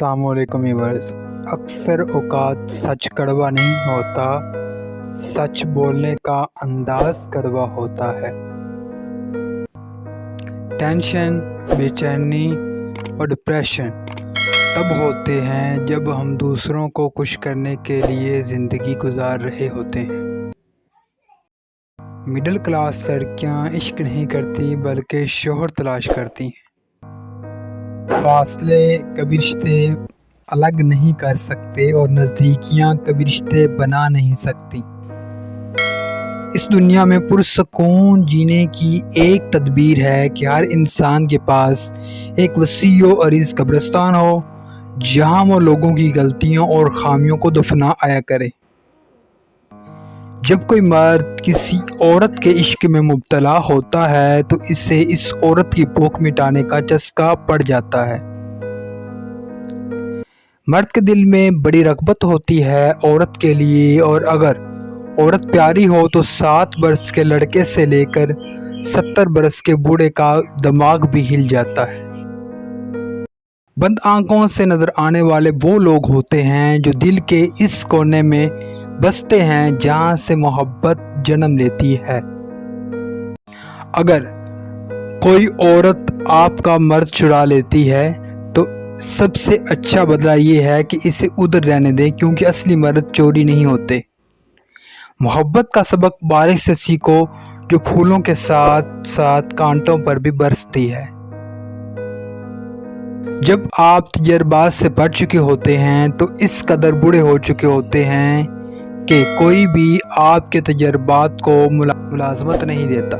अस्सलाम वालेकुम व्यूअर्स। अक्सर औकात सच कड़वा नहीं होता, सच बोलने का अंदाज कड़वा होता है। टेंशन, बेचैनी और डिप्रेशन तब होते हैं जब हम दूसरों को खुश करने के लिए ज़िंदगी गुजार रहे होते हैं। मिडिल क्लास लड़कियां इश्क नहीं करती बल्कि शोहर तलाश करती हैं। फासले कभी रिश्ते अलग नहीं कर सकते और नज़दीकियाँ कभी रिश्ते बना नहीं सकती। इस दुनिया में पुरसकून जीने की एक तदबीर है कि हर इंसान के पास एक वसीअ व अरीज़ कब्रिस्तान हो, जहाँ वो लोगों की गलतियों और खामियों को दफना आया करे। जब कोई मर्द किसी औरत के इश्क में मुब्तला होता है तो इसे इस औरत की भूख मिटाने का चस्का पड़ जाता है। मर्द के दिल में बड़ी रग़बत होती है औरत के लिए, और अगर औरत प्यारी हो तो 7 बरस के लड़के से लेकर 70 बरस के बूढ़े का दिमाग भी हिल जाता है। बंद आंखों से नज़र आने वाले वो लोग होते हैं जो दिल के इस कोने में बसते हैं जहाँ से मोहब्बत जन्म लेती है। अगर कोई औरत आपका मर्द चुरा लेती है तो सबसे अच्छा बदला ये है कि इसे उधर रहने दें, क्योंकि असली मर्द चोरी नहीं होते। मोहब्बत का सबक बारिश से सीखो जो फूलों के साथ साथ कांटों पर भी बरसती है। जब आप तजर्बात से भर चुके होते हैं तो इस कदर बूढ़े हो चुके होते हैं कि कोई भी आपके तजर्बात को मुलाज़मत नहीं देता।